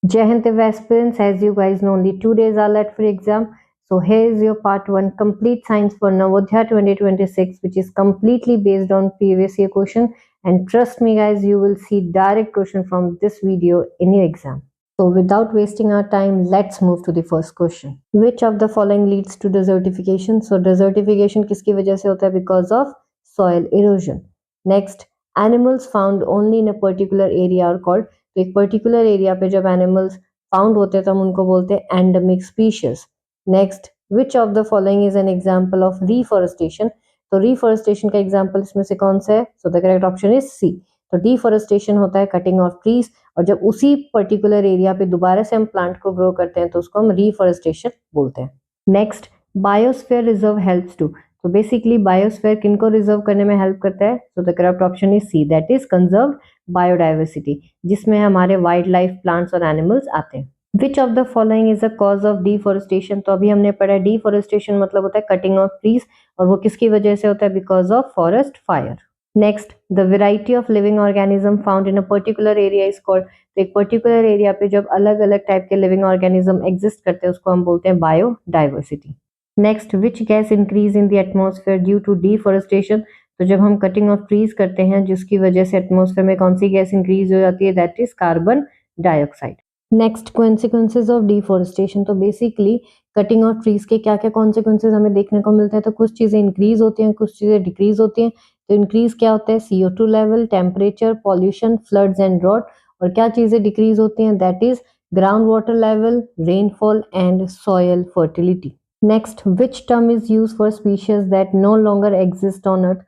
Jai Hind aspirants, as you guys know, only 2 days are left for exam. So here is your part 1 complete science for Navodaya 2026, which is completely based on previous year question. And trust me guys, you will see direct question from this video in your exam. So without wasting our time, let's move to the first question. Which of the following leads to desertification? So desertification किसकी वजह से होता है? Because of soil erosion. Next, animals found only in a particular area are called. तो एक particular area पे जब animals found होते हैं तो हम उनको बोलते हैं endemic species. Next, which of the following is an example of reforestation? तो रीफॉरेस्टेशन का एग्जांपल इसमें से कौन सा है? So the correct option is C. तो डिफॉरेस्टेशन होता है कटिंग ऑफ ट्रीज, और जब उसी पर्टिकुलर एरिया पे दोबारा से हम प्लांट को ग्रो करते हैं तो उसको हम रीफॉरेस्टेशन बोलते हैं. Next, biosphere reserve helps to. तो बेसिकली बायोस्फीयर किनको रिजर्व करने में हेल्प करता है? So the correct option is C, that is conserve biodiversity, जिसमें हमारे वाइल्ड लाइफ प्लांट्स और एनिमल्स आते हैं. Which of the following is a cause of deforestation? तो अभी हमने पढ़ा डिफॉरेस्टेशन मतलब होता है कटिंग ऑफ ट्रीज, और वो किसकी वजह से होता है? Because of forest fire. Next, the variety of living organism found in a particular area is called. तो एक पर्टिकुलर एरिया पे जब अलग अलग टाइप के लिविंग ऑर्गेनिज्म एग्जिस्ट करते हैं उसको हम बोलते हैं biodiversity. Next, which gas increase in the atmosphere due to deforestation? तो जब हम कटिंग ऑफ ट्रीज करते हैं जिसकी वजह से एटमॉस्फेयर में कौन सी गैस इंक्रीज हो जाती है? That is carbon dioxide. Next, consequences of deforestation. तो बेसिकली कटिंग ऑफ ट्रीज के क्या क्या कॉन्सिक्वेंसेज हमें देखने को मिलते हैं? तो कुछ चीजें इंक्रीज होती हैं, कुछ चीजें डिक्रीज होती हैं. तो इंक्रीज क्या होता है? CO2 level, temperature, pollution, floods and drought. और क्या चीजें डिक्रीज होती हैं? That is ground water level, rainfall and soil fertility. Next, which term is use for species that no longer exist on earth?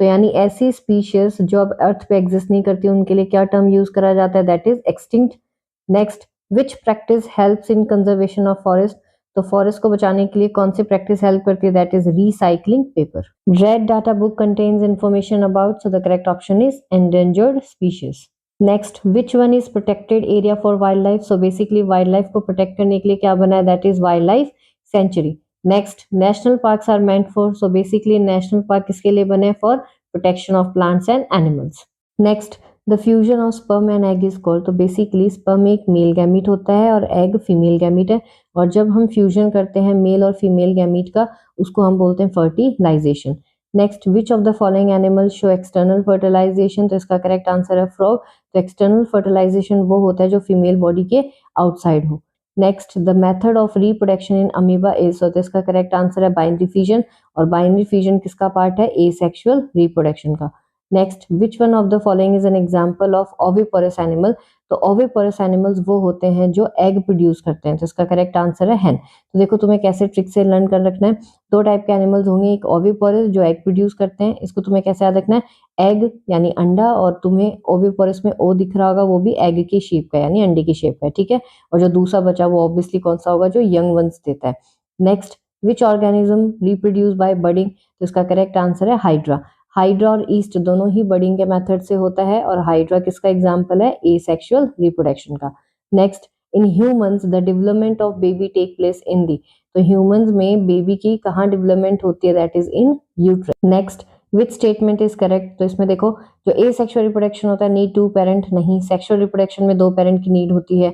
तो यानी ऐसी स्पीशीज जो अब अर्थ पे एग्जिस्ट नहीं करती उनके लिए क्या टर्म यूज करा जाता है? That is extinct. Next, which practice helps in conservation of forest? तो फॉरेस्ट को बचाने के लिए कौन सी प्रैक्टिस हेल्प करती है? That is recycling paper. Red data book contains information about, so the correct option is endangered species. Next, which one is protected area for wildlife? So basically wildlife को protect करने के लिए क्या बना है? That is wildlife sanctuary. Next, national parks are meant for. So basically national park किसके लिए बने? For protection of plants and animals. Next, the fusion of sperm and egg is called. तो बेसिकली स्पर्म एक male gamete होता है और egg female gamete है, और जब हम फ्यूजन करते हैं मेल और फीमेल गैमीट का उसको हम बोलते हैं fertilisation. Next, which of the following animals show external fertilisation? तो इसका करेक्ट आंसर है फ्रॉग. तो एक्सटर्नल फर्टिलाइजेशन वो होता है जो फीमेल बॉडी के आउटसाइड हो. Next, the method of reproduction in amoeba is. तो इसका करेक्ट आंसर है बाइनरी फिजन, और बाइनरी फिजन किसका पार्ट है? एसेक्सुअल रिप्रोडक्शन का. Next, which one of the following is an example of oviparous animal? तो ओविपरस एनिमल्स वो होते हैं जो एग प्रोड्यूस करते हैं, तो इसका करेक्ट आंसर है हेन. तो देखो तुम्हें कैसे ट्रिक से लर्न कर रखना है. दो टाइप के एनिमल्स होंगे, एक ओविपरस जो एग प्रोड्यूस करते हैं, इसको तुम्हें कैसे याद रखना है? एग यानी अंडा, और तुम्हें ओविपरस में ओ दिख रहा होगा वो भी एग की शेप का यानी अंडे की शेप का, ठीक है. और जो दूसरा बचा वो ऑब्वियसली कौन सा होगा? जो यंग वंस देता है. Next, which organism reproduce by budding? तो इसका करेक्ट आंसर है हाइड्रा. हाइड्रा और ईस्ट दोनों ही बडिंग के मेथड से होता है, और हाइड्रा किसका एग्जाम्पल है? एसेक्सुअल रिप्रोडक्शन का. Next, in humans the development of baby take place in the. तो ह्यूमंस में बेबी की कहाँ डेवलपमेंट होती है? That is in uterus. Next, which statement is correct? तो इसमें देखो जो एसेक्सुअल रिप्रोडक्शन होता है नीड टू पेरेंट, नहीं. सेक्सुअल रिप्रोडक्शन में दो पेरेंट की नीड होती है.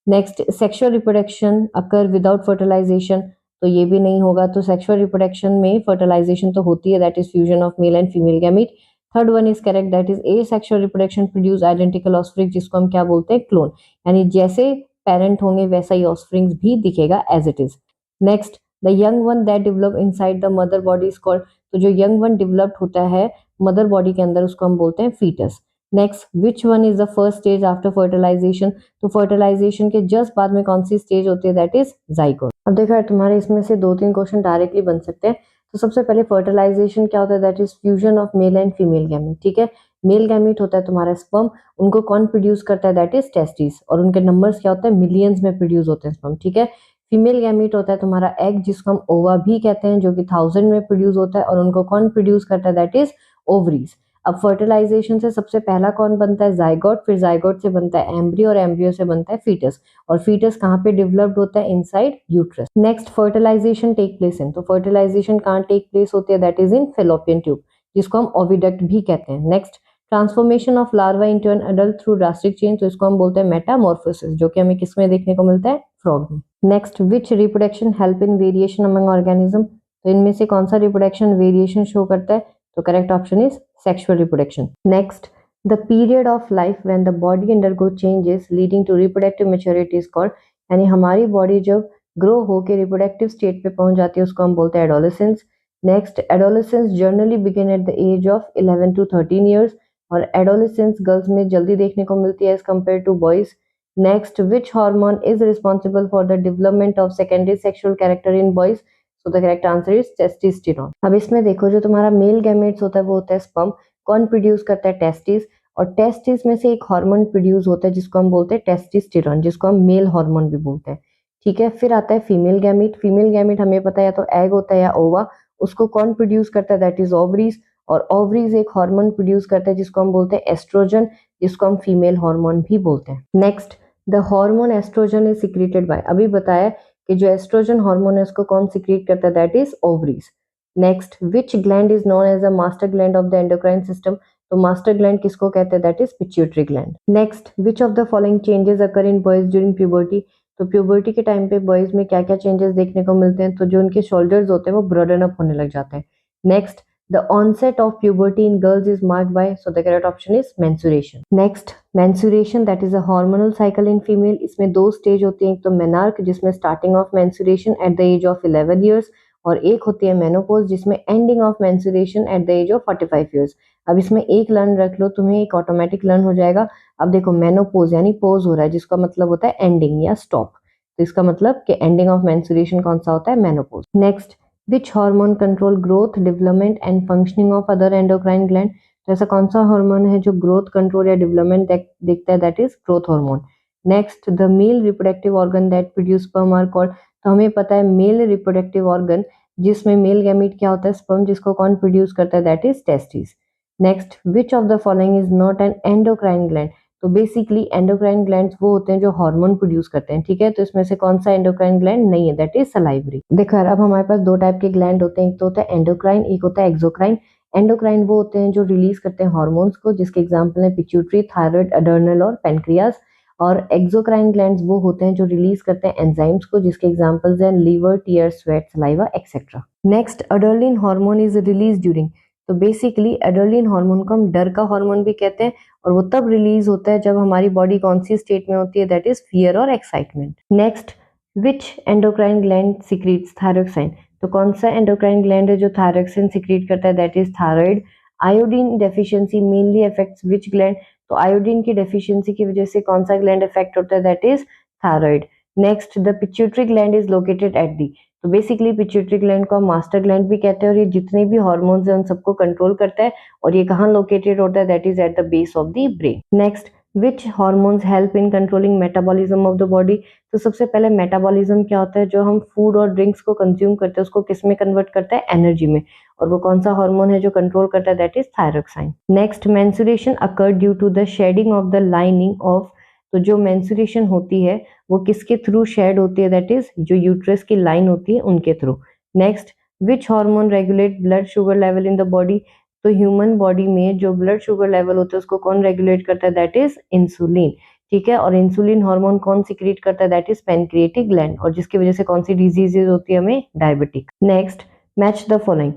Next, sexual reproduction occur without fertilisation, तो ये भी नहीं होगा. तो सेक्सुअल रिप्रोडक्शन में फर्टिलाइजेशन तो होती है, that is fusion of male and female gamete. Third one is correct, that is asexual reproduction produce identical offspring, जिसको हम क्या बोलते हैं? क्लोन. यानी जैसे पेरेंट होंगे वैसा ही ऑफस्प्रिंग्स भी दिखेगा as it is. Next, the young one that develop inside the mother body is called. तो जो यंग वन डेवलप्ड होता है मदर बॉडी के अंदर उसको हम बोलते हैं fetus. Next, which one is the first stage after fertilization? तो फर्टिलाइजेशन के जस्ट बाद में कौन सी स्टेज होती है? That is zygote. अब देखो यार तुम्हारे इसमें से 2-3 क्वेश्चन डायरेक्टली बन सकते हैं. तो सबसे पहले फर्टिलाइजेशन क्या होता है? That is fusion of male and female gamete, ठीक है. मेल गैमीट होता है तुम्हारा स्पर्म, उनको कौन प्रोड्यूस करता है? दैट इज टेस्टिस, और उनके नंबर्स क्या होते हैं? मिलियंस में प्रोड्यूस होते हैं स्पर्म, ठीक है. फीमेल गैमीट होता है तुम्हारा एग, जिसको हम ओवा भी कहते हैं, जो कि 1000 में प्रोड्यूस होता है, और उनको कौन प्रोड्यूस करता है? That is ovaries. अब फर्टिलाइजेशन से सबसे पहला कौन बनता है? जाइगोट. फिर जाइगोट से बनता है एम्ब्रियो, और एम्ब्रियो से बनता है फीटस. और फीटस कहाँ पे डेवलप्ड होता है? Inside uterus. Next, fertilization take place in. तो फर्टिलाइजेशन कहाँ टेक प्लेस होती है? That is in fallopian tube, जिसको हम ओविडक्ट भी कहते हैं. Next, transformation of larva into an adult through drastic change, तो इसको हम बोलते हैं मेटामॉर्फोसिस, जो कि हमें किसमें देखने को मिलता है, फ्रॉग में। Next, which reproduction help in variation among organism, तो इनमें से कौन सा रिप्रोडक्शन वेरिएशन शो करता है, तो correct option is sexual reproduction. Next, the period of life when the body undergo changes leading to reproductive maturity is called, यानी हमारी बॉडी जब ग्रो होकर रिप्रोडक्टिव स्टेट पे पहुंच जाती है उसको हम बोलते हैं adolescence. Next, adolescence generally begin at the age of 11 to 13 years, और एडोलेसेंस गर्ल्स में जल्दी देखने को मिलती है as compare to boys. Next, which hormone is responsible for the development of secondary sexual character in boys, so the correct answer is testosterone. अब इसमें देखो, जो तुम्हारा मेल गैमेट्स होता है वो होता है स्पर्म, कौन प्रोड्यूस करता है, टेस्टिस, और टेस्टिस में से एक हार्मोन प्रोड्यूस होता है जिसको हम बोलते हैं टेस्टोस्टेरोन, जिसको हम मेल हार्मोन भी बोलते हैं। ठीक है, फिर आता है फीमेल गैमेट। फीमेल गैमेट हमें पता है या तो एग होता है या ओवा, उसको कौन प्रोड्यूस करता है, दैट इज ओवरीज, और ओवरीज एक हार्मोन प्रोड्यूस करता है जिसको हम बोलते हैं एस्ट्रोजन, जिसको हम फीमेल हार्मोन भी बोलते हैं। Next, the hormone estrogen is secreted by, अभी बताया कि जो एस्ट्रोजन हार्मोन है उसको कौन सिक्रेट करता है, that is ovaries. Next, which gland is known as a master gland of the endocrine system, तो मास्टर ग्लैंड किसको कहते हैं, that is pituitary gland. Next, which of the following changes occur in boys during puberty, तो puberty के time पे boys में क्या क्या चेंजेस देखने को मिलते हैं, तो जो उनके शोल्डर्स होते हैं वो ब्रॉडन अप होने लग जाते हैं। Next, the onset of puberty in girls is marked by, so the correct option is menstruation. Next, menstruation that is a hormonal cycle in female, इसमें दो स्टेज होती है, एक तो मेनार्क जिसमें starting of menstruation at the age of 11 years, और एक होती है मेनोपॉज जिसमें ending of menstruation at the age of 45 years. अब इसमें एक लर्न रख लो, तुम्हें एक ऑटोमेटिक लर्न हो जाएगा। अब देखो, मेनोपॉज यानी पोज हो रहा है, जिसका मतलब होता है एंडिंग या स्टॉप, तो इसका मतलब कि एंडिंग ऑफ मेंस्ट्रुएशन कौन सा होता है, menopause. Next, which hormone control growth, development and functioning of other endocrine gland, तो ऐसा कौन सा हार्मोन है जो ग्रोथ कंट्रोल या डेवलपमेंट देखता है, that is growth hormone. Next, the male reproductive organ that produce sperm are called, तो हमें पता है मेल रिप्रोडक्टिव ऑर्गन जिसमें मेल गैमीट क्या होता है, स्पर्म, जिसको कौन प्रोड्यूस करता है, that is testis. Next, which of the following is not an endocrine gland, तो बेसिकली एंडोक्राइन ग्लैंड्स वो होते हैं जो हार्मोन प्रोड्यूस करते हैं। ठीक है, तो इसमें से कौन सा एंडोक्राइन ग्लैंड नहीं है, दैट इज सलाइवरी। देखो यार, अब हमारे पास दो टाइप के ग्लैंड होते हैं, एक तो होता है एंडोक्राइन, एक होता है एक्सोक्राइन। एंडोक्राइन वो होते हैं जो रिलीज करते हैं हार्मोन्स को, जिसके एग्जांपल है पिट्यूटरी, थायराइड, अडर्नल और पेनक्रियास। और एक्सोक्राइन ग्लैंड्स वो होते हैं जो रिलीज करते हैं एंजाइम्स को, जिसके एग्जांपल्स हैं liver, tear, sweat, saliva etcetera. Next, adrenaline hormone is release during, तो बेसिकली एड्रेनलिन हार्मोन को हम डर का हार्मोन भी कहते हैं, और वो तब रिलीज होता है जब हमारी बॉडी कौन सी स्टेट में होती है, दैट इज फियर और एक्साइटमेंट। नेक्स्ट, विच एंडोक्राइन ग्लैंड सिक्रीट्स थायरोक्साइन, तो कौन सा एंडोक्राइन ग्लैंड है जो थायरोक्सिन सिक्रीट करता है, that is thyroid. Iodine deficiency mainly affects which gland, तो आयोडीन की डेफिशिएंसी की वजह से कौन सा ग्लैंड अफेक्ट होता है, that is thyroid. Next, the pituitary gland is located at the, तो बेसिकली पिट्यूटरी ग्लैंड को हम मास्टर ग्लैंड भी कहते हैं, और ये जितने भी हार्मोन्स हैं उन सबको कंट्रोल करता है, और ये कहाँ लोकेटेड होता है, that is at the base of the brain. Next, which hormones help in controlling metabolism of the body, तो सबसे पहले मेटाबॉलिज्म क्या होता है, जो हम फूड और ड्रिंक्स को कंज्यूम करते हैं उसको किस में कन्वर्ट करता है, एनर्जी में, और वो कौन सा हार्मोन है जो कंट्रोल करता है, that is thyroxine. Next, menstruation occur due to the shedding of the lining of, तो जो मेंस्ट्रुएशन होती है वो किसके थ्रू शेड होती है, दैट इज जो यूट्रस की लाइन होती है उनके through. Next, which hormone regulate blood sugar level in the body, तो ह्यूमन बॉडी में जो ब्लड शुगर लेवल होता है उसको कौन रेगुलेट करता है, दैट इज इंसुलिन। ठीक है, और इंसुलिन हार्मोन कौन सिक्रीट करता है, दैट इज पैनक्रिएटिक ग्लैंड, और जिसकी वजह से कौन सी डिजीजेज होती है, हमें diabetic. Next, match the following,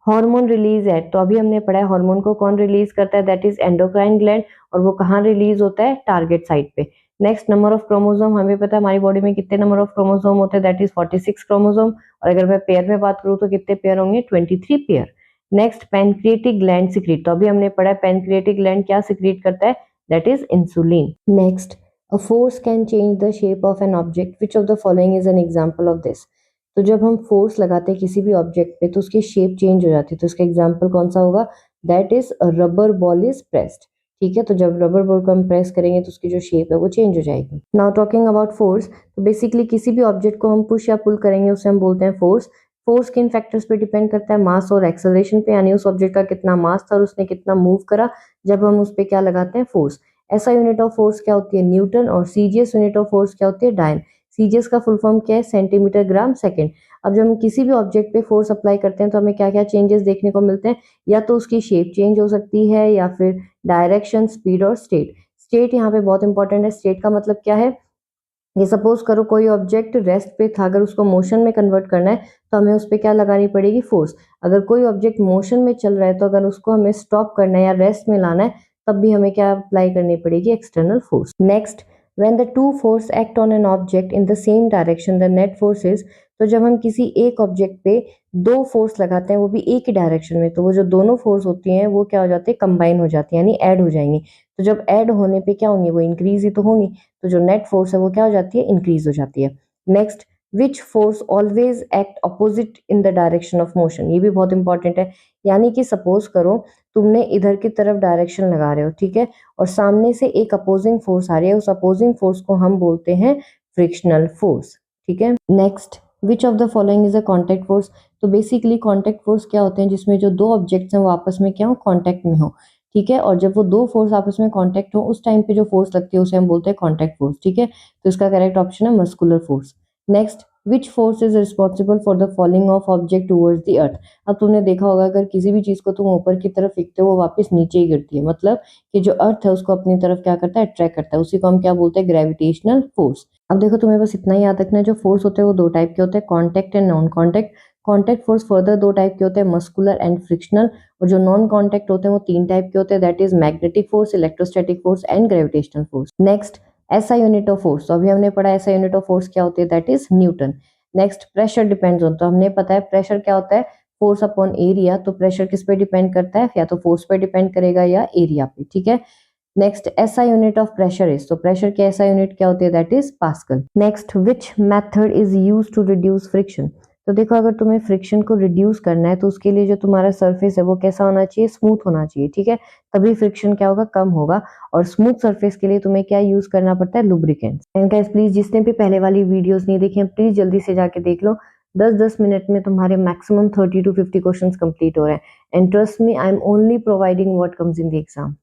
hormone release है, तो अभी हमने पढ़ा है हार्मोन को कौन रिलीज करता है, दैट इज एंडोक्राइन ग्लैंड, और वो कहाँ रिलीज होता है, टारगेट साइट पे। नेक्स्ट, नंबर ऑफ क्रोमोसोम, हमें पता है हमारी बॉडी में कितने नंबर ऑफ क्रोमोसोम होते हैं, दैट इज 46 क्रोमोसोम, और अगर मैं पेयर में बात करूँ तो कितने पेयर होंगे, 23 pair. Next, pancreatic gland secrete, तो अभी हमने पढ़ा है पैनक्रिएटिक ग्लैंड क्या सिक्रीट करता है, that is insulin. Next, a force can change the shape of an object, which of the following is an example of this, तो जब हम फोर्स लगाते हैं किसी भी ऑब्जेक्ट पे तो उसकी शेप चेंज हो जाती है, तो इसका एग्जांपल कौन सा होगा, that is rubber ball is pressed. ठीक है, तो जब रबर बॉल को हम प्रेस करेंगे तो उसकी जो शेप है वो चेंज हो जाएगी। नाउ टॉकिंग अबाउट फोर्स, तो बेसिकली किसी भी ऑब्जेक्ट को हम पुश या पुल करेंगे उसे हम बोलते हैं फोर्स। फोर्स किन फैक्टर्स पे डिपेंड करता है, मास और एक्सेलरेशन पे, यानी उस ऑब्जेक्ट का कितना मास था और उसने कितना मूव करा जब हम उस पे क्या लगाते हैं, फोर्स। ऐसा यूनिट ऑफ फोर्स क्या होती है, न्यूटन, और सीजीएस यूनिट ऑफ फोर्स क्या होती है, डायन। सीजीएस का फुल फॉर्म क्या है, सेंटीमीटर ग्राम सेकेंड। अब जब हम किसी भी ऑब्जेक्ट पे फोर्स अप्लाई करते हैं तो हमें क्या क्या चेंजेस देखने को मिलते हैं, या तो उसकी शेप चेंज हो सकती है, या फिर डायरेक्शन, स्पीड और स्टेट। स्टेट यहाँ पे बहुत इंपॉर्टेंट है। स्टेट का मतलब क्या है, ये सपोज करो कोई ऑब्जेक्ट रेस्ट पे था, अगर उसको मोशन में कन्वर्ट करना है तो हमें उस पर क्या लगानी पड़ेगी, फोर्स। अगर कोई ऑब्जेक्ट मोशन में चल रहा है तो अगर उसको हमें स्टॉप करना है या रेस्ट में लाना है तब भी हमें क्या अप्लाई करनी पड़ेगी, external force. Next, when the two force act on an object in the same direction the net force is. तो जब हम किसी एक ऑब्जेक्ट पे दो फोर्स लगाते हैं वो भी एक ही डायरेक्शन में, तो वो जो दोनों फोर्स होती हैं वो क्या हो जाती है, कंबाइन हो जाती है, यानी ऐड हो जाएंगी। तो जब ऐड होने पे क्या होंगी, वो इंक्रीज ही तो होंगी, तो जो नेट फोर्स है वो क्या हो जाती है, इंक्रीज हो जाती है। Next, which force always act opposite in the direction of motion. ये भी बहुत इंपॉर्टेंट है। यानी कि सपोज करो तुमने इधर की तरफ डायरेक्शन लगा रहे हो, ठीक है, और सामने से एक अपोजिंग फोर्स आ रही है, उस अपोजिंग फोर्स को हम बोलते हैं फ्रिक्शनल फोर्स। ठीक है। Next, which of the following is a contact force. तो बेसिकली कॉन्टैक्ट फोर्स क्या होते हैं, जिसमें जो दो ऑब्जेक्ट्स हैं वो आपस में क्या हो, कॉन्टैक्ट में हो। ठीक है, और जब वो दो फोर्स आपस में कांटेक्ट हो उस टाइम पे जो फोर्स लगती है उसे हम बोलते हैं कांटेक्ट फोर्स। ठीक है, तो इसका करेक्ट ऑप्शन है muscular force. Next, which force is responsible for the falling of object towards the earth. अब तुमने देखा होगा अगर किसी भी चीज को तुम ऊपर की तरफ फेंकते हो वो वापस नीचे ही गिरती है, मतलब कि जो अर्थ है उसको अपनी तरफ क्या करता है, अट्रैक्ट करता है, उसी को हम क्या बोलते हैं, ग्रेविटेशनल फोर्स। अब देखो तुम्हें बस इतना ही याद रखना है, जो फोर्स होते हैं वो दो टाइप के होते हैं, contact and non contact. Contact force further दो टाइप के होते हैं, मस्कुलर एंड फ्रिक्शनल। और जो नॉन कॉन्टैक्ट होते हैं वो तीन टाइप के होते हैं, that is magnetic force, electrostatic force and gravitational force. Next, SI unit of force. तो अभी हमने पढ़ा एसआई यूनिट ऑफ फोर्स क्या होती है, that is Newton. Next, pressure depends on. तो हमने पता है प्रेशर क्या होता है, फोर्स अपॉन एरिया। तो प्रेशर किस पे डिपेंड करता है, या तो फोर्स पे डिपेंड करेगा या एरिया पे। ठीक है। Next, SI unit of pressure is. तो प्रेशर की एसआई यूनिट क्या होती है, that is pascal. Next, which method is used to reduce friction. तो देखो अगर तुम्हें फ्रिक्शन को रिड्यूस करना है तो उसके लिए जो तुम्हारा सरफेस है वो कैसा होना चाहिए, स्मूथ होना चाहिए। ठीक है, तभी फ्रिक्शन क्या होगा, कम होगा। और स्मूथ सरफेस के लिए तुम्हें क्या यूज करना पड़ता है, लुब्रिकेंट। एंड गाइस प्लीज जिसने भी पहले वाली वीडियोस नहीं देखी हैं प्लीज जल्दी से जाके देख लो। 10-10 मिनट में तुम्हारे मैक्सिमम 30 to 50 क्वेश्चंस कंप्लीट हो रहे हैं। And trust me, I am only providing what comes in the exam.